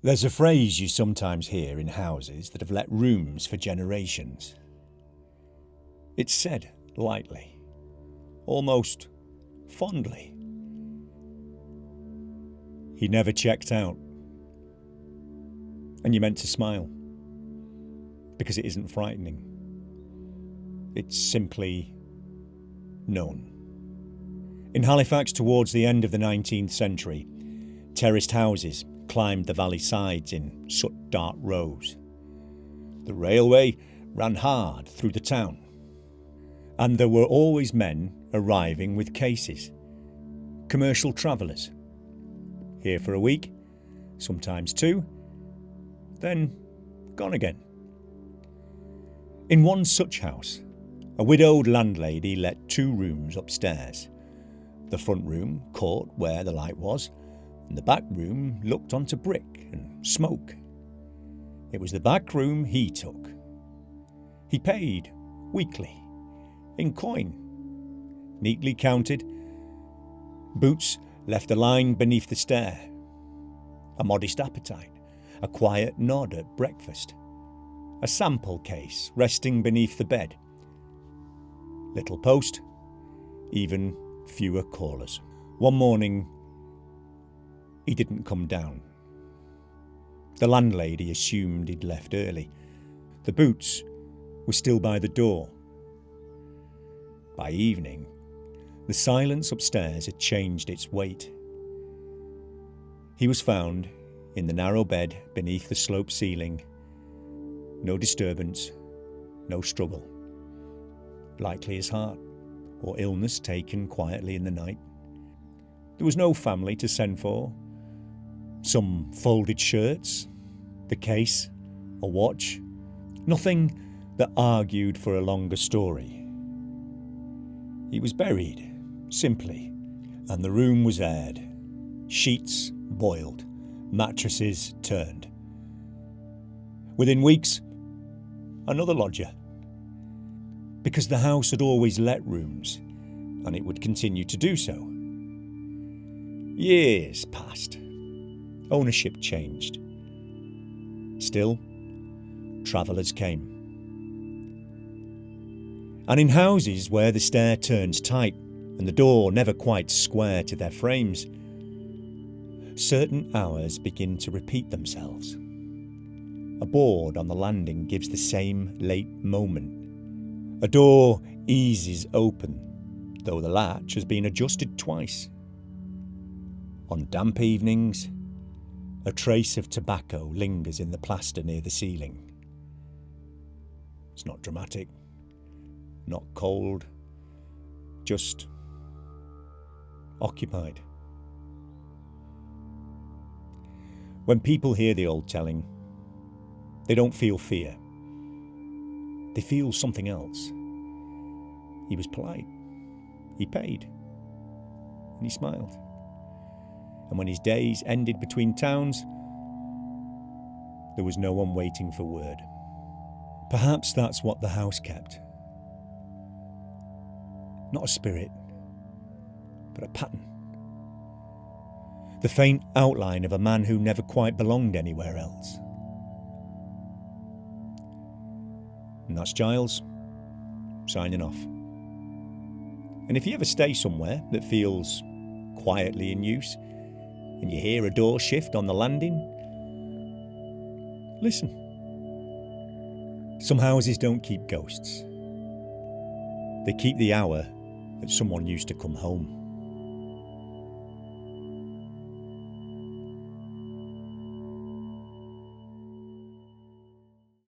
There's a phrase you sometimes hear in houses that have let rooms for generations. It's said lightly, almost fondly. He never checked out. And you're meant to smile, because it isn't frightening. It's simply known. In Halifax towards the end of the 19th century, terraced houses climbed the valley sides in soot-dark rows. The railway ran hard through the town, and there were always men arriving with cases, commercial travellers, here for a week, sometimes two, then gone again. In one such house, a widowed landlady let 2 rooms upstairs. The front room caught where the light was, and the back room looked onto brick and smoke. It was the back room he took. He paid weekly, in coin, neatly counted. Boots left a line beneath the stair. A modest appetite, a quiet nod at breakfast. A sample case resting beneath the bed. Little post, even fewer callers. One morning, he didn't come down. The landlady assumed he'd left early. The boots were still by the door. By evening, the silence upstairs had changed its weight. He was found in the narrow bed beneath the sloped ceiling. No disturbance, no struggle. Likely his heart or illness taken quietly in the night. There was no family to send for. Some folded shirts, the case, a watch. Nothing that argued for a longer story. He was buried, simply, and the room was aired. Sheets boiled, mattresses turned. Within weeks, another lodger. Because the house had always let rooms, and it would continue to do so. Years passed. Ownership changed. Still, travellers came. And in houses where the stair turns tight and the door never quite square to their frames, certain hours begin to repeat themselves. A board on the landing gives the same late moment. A door eases open, though the latch has been adjusted twice. On damp evenings, a trace of tobacco lingers in the plaster near the ceiling. It's not dramatic, not cold, just occupied. When people hear the old telling, they don't feel fear. They feel something else. He was polite. He paid. And he smiled. And when his days ended between towns, there was no one waiting for word. Perhaps that's what the house kept. Not a spirit, but a pattern. The faint outline of a man who never quite belonged anywhere else. And that's Giles, signing off. And if you ever stay somewhere that feels quietly in use, and you hear a door shift on the landing, listen. Some houses don't keep ghosts. They keep the hour that someone used to come home.